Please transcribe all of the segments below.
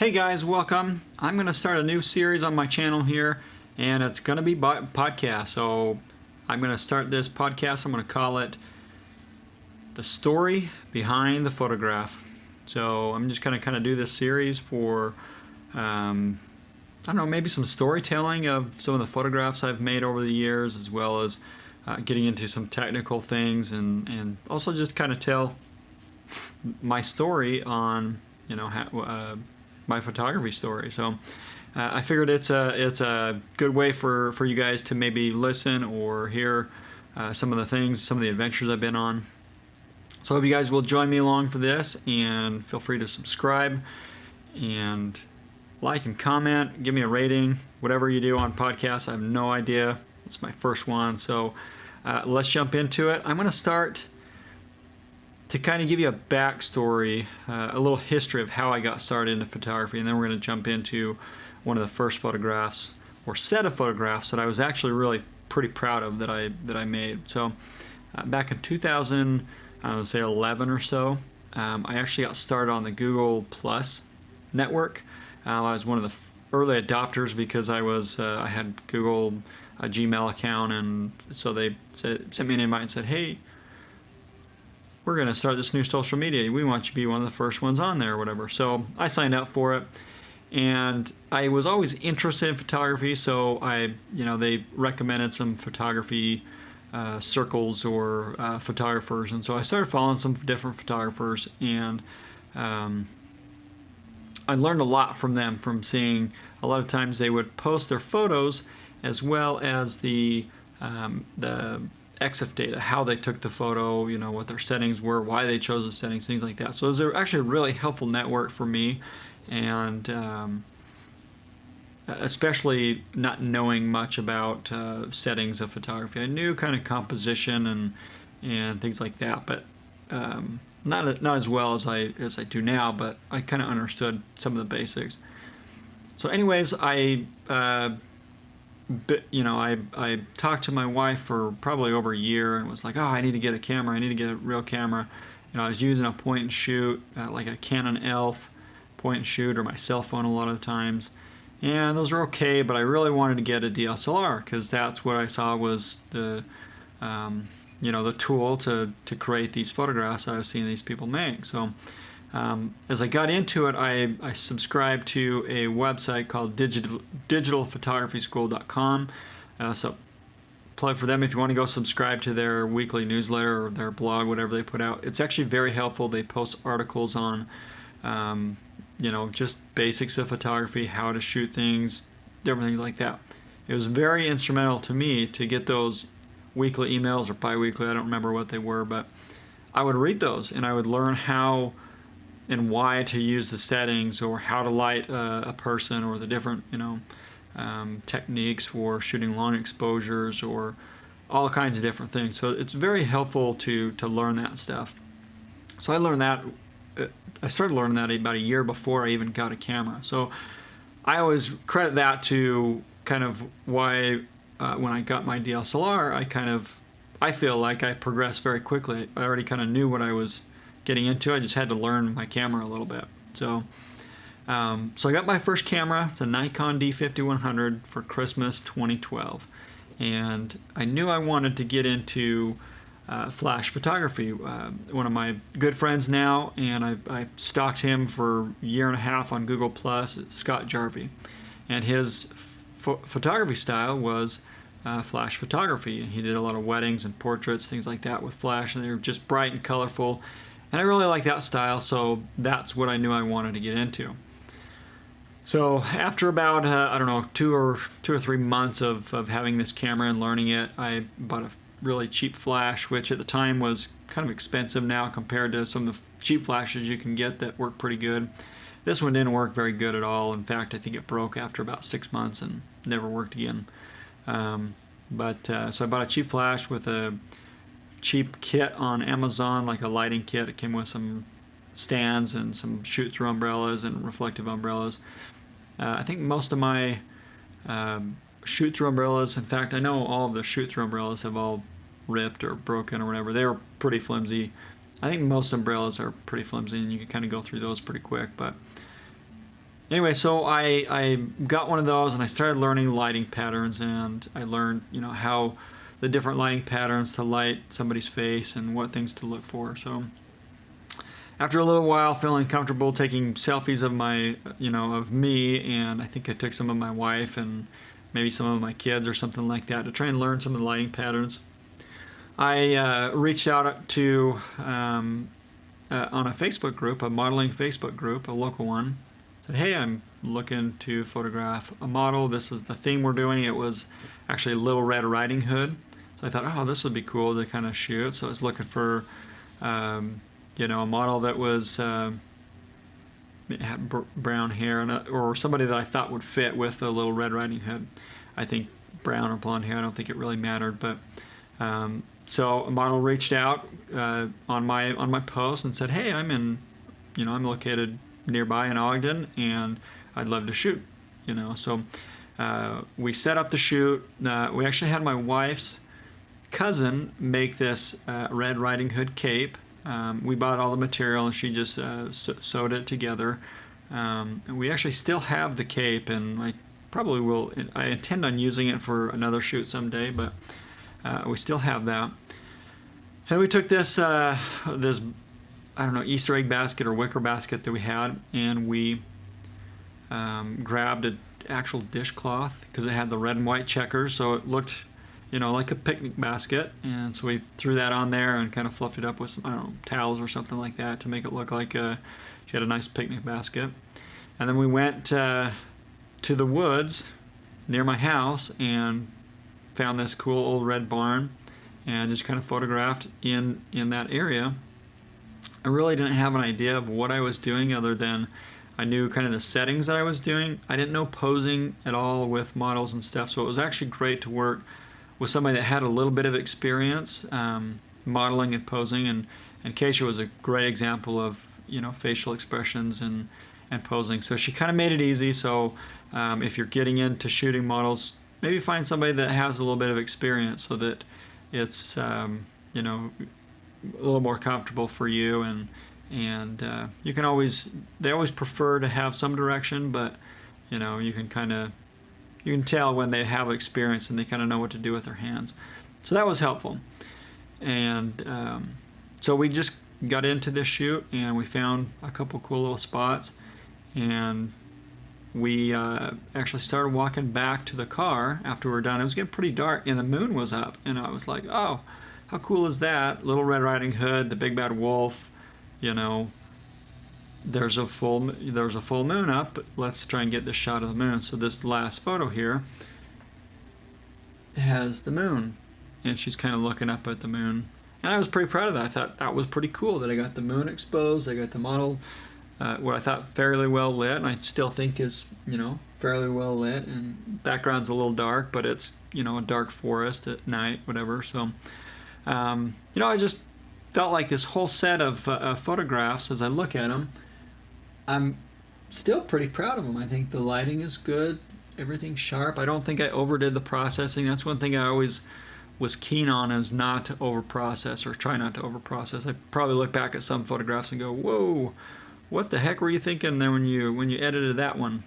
Hey guys, welcome. I'm going to start a new series on my channel here, and it's going to be podcast. So I'm going to start this podcast. I'm going to call it The Story Behind the Photograph. So I'm just going to kind of do this series for, I don't know, maybe some storytelling of some of the photographs I've made over the years, as well as getting into some technical things, and also just kind of tell my story on, my photography story. So I figured it's a good way for you guys to maybe listen or hear some of the adventures I've been on. So I hope you guys will join me along for this, and feel free to subscribe and like and comment, give me a rating, whatever you do on podcasts. I have no idea. It's my first one, so let's jump into it. I'm going to start to kind of give you a backstory, a little history of how I got started into photography, and then we're going to jump into one of the first photographs or set of photographs that I was actually really pretty proud of that I made. So back in 2000, I would say 11 or so, I actually got started on the Google Plus network. I was one of the early adopters because I had Google a Gmail account, and so they sent me an invite and said, "Hey, we're going to start this new social media. We want you to be one of the first ones on there," or whatever. So I signed up for it, and I was always interested in photography. So they recommended some photography circles or photographers, and so I started following some different photographers, and I learned a lot from them, from seeing a lot of times they would post their photos as well as the EXIF data, how they took the photo, what their settings were, why they chose the settings, things like that. So it was actually a really helpful network for me, and especially not knowing much about settings of photography. I knew kind of composition and things like that, but not as well as I do now, but I kind of understood some of the basics. So anyways, I talked to my wife for probably over a year and was like, "Oh, I need to get a camera. I need to get a real camera." I was using a point and shoot, like a Canon ELPH point and shoot, or my cell phone a lot of the times. And those were okay, but I really wanted to get a DSLR because that's what I saw was the tool to create these photographs I was seeing these people make. So as I got into it, I subscribed to a website called digitalphotographyschool.com. So plug for them if you want to go subscribe to their weekly newsletter or their blog, whatever they put out. It's actually very helpful. They post articles on, just basics of photography, how to shoot things, different things like that. It was very instrumental to me to get those weekly emails or bi-weekly, I don't remember what they were, but I would read those and I would learn how and why to use the settings, or how to light a person, or the different techniques for shooting long exposures, or all kinds of different things. So it's very helpful to learn that stuff. So I learned that. I started learning that about a year before I even got a camera. So I always credit that to kind of why when I got my DSLR, I feel like I progressed very quickly. I already kind of knew what I was getting into. I just had to learn my camera a little bit. So I got my first camera. It's a Nikon D5100 for Christmas 2012, and I knew I wanted to get into flash photography. One of my good friends now, and I stalked him for a year and a half on Google Plus, Scott Jarvie, and his photography style was flash photography, and he did a lot of weddings and portraits, things like that with flash, and they were just bright and colorful. And I really like that style, so that's what I knew I wanted to get into. So after about, 2 or 3 months of having this camera and learning it, I bought a really cheap flash, which at the time was kind of expensive now compared to some of the cheap flashes you can get that work pretty good. This one didn't work very good at all. In fact, I think it broke after about 6 months and never worked again. So I bought a cheap flash with a cheap kit on Amazon, like a lighting kit. It came with some stands and some shoot-through umbrellas and reflective umbrellas. I think most of my shoot-through umbrellas, in fact, I know all of the shoot-through umbrellas have all ripped or broken or whatever. They were pretty flimsy. I think most umbrellas are pretty flimsy, and you can kind of go through those pretty quick. But Anyway, so I got one of those and I started learning lighting patterns, and I learned, how the different lighting patterns to light somebody's face and what things to look for. So after a little while feeling comfortable taking selfies of of me, and I think I took some of my wife and maybe some of my kids or something like that to try and learn some of the lighting patterns, I reached out to on a Facebook group, a modeling Facebook group, a local one. Said, hey, I'm looking to photograph a model. This is the theme we're doing. It was actually a Little Red Riding Hood. So I thought, oh, this would be cool to kind of shoot. So I was looking for, a model that was had brown hair, or somebody that I thought would fit with a Little Red Riding Hood. I think brown or blonde hair, I don't think it really mattered. But so a model reached out on my post and said, hey, I'm located nearby in Ogden, and I'd love to shoot. So we set up the shoot. We actually had my wife's cousin make this Red Riding Hood cape. We bought all the material, and she just sewed it together. We actually still have the cape, and I probably will. I intend on using it for another shoot someday, but we still have that. And we took this Easter egg basket or wicker basket that we had, and we grabbed an actual dishcloth because it had the red and white checkers, so it looked, like a picnic basket. And so we threw that on there and kind of fluffed it up with some, towels or something like that to make it look like she had a nice picnic basket. And then we went to the woods near my house and found this cool old red barn and just kind of photographed in that area. I really didn't have an idea of what I was doing other than I knew kind of the settings that I was doing. I didn't know posing at all with models and stuff, so it was actually great to work with somebody that had a little bit of experience modeling and posing, and Keisha was a great example of facial expressions and posing. So she kind of made it easy. So if you're getting into shooting models, maybe find somebody that has a little bit of experience so that it's a little more comfortable for you, and you can they always prefer to have some direction, but you can tell when they have experience and they kind of know what to do with their hands. So that was helpful. And so we just got into this shoot, and we found a couple cool little spots, and we actually started walking back to the car after we were done. It was getting pretty dark and the moon was up, and I was like, oh, how cool is that? Little Red Riding Hood, the big bad wolf, there's a full moon up. Let's try and get this shot of the moon. So this last photo here has the moon, and she's kind of looking up at the moon. And I was pretty proud of that. I thought that was pretty cool that I got the moon exposed. I got the model, what I thought fairly well lit, and I still think is, fairly well lit. And background's a little dark, but it's, a dark forest at night, whatever. So I just felt like this whole set of photographs, as I look at them, I'm still pretty proud of them. I think the lighting is good, everything's sharp. I don't think I overdid the processing. That's one thing I always was keen on, is not to over-process, or try not to over-process. I probably look back at some photographs and go, whoa, what the heck were you thinking there when you edited that one?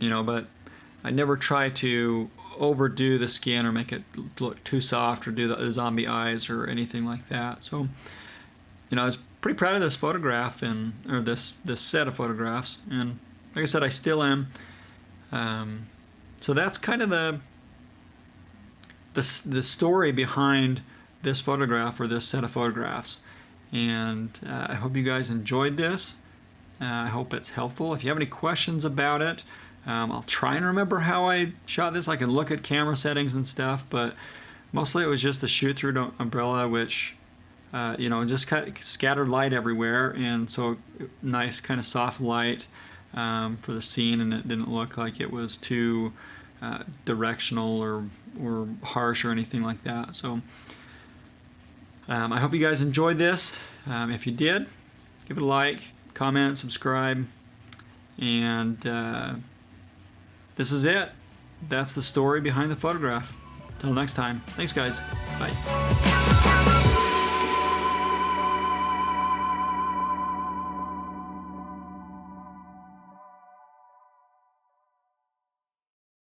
But I never try to overdo the skin or make it look too soft or do the zombie eyes or anything like that. So I was pretty proud of this photograph or this set of photographs, and like I said, I still am. So that's kind of the story behind this photograph or this set of photographs, and I hope you guys enjoyed this. I hope it's helpful. If you have any questions about it, I'll try and remember how I shot this. I can look at camera settings and stuff, but mostly it was just a shoot-through umbrella, which, just kind of scattered light everywhere, and so nice kind of soft light for the scene, and it didn't look like it was too directional or harsh or anything like that. So I hope you guys enjoyed this. If you did, give it a like, comment, subscribe, and this is it. That's the story behind the photograph. Till next time. Thanks, guys. Bye.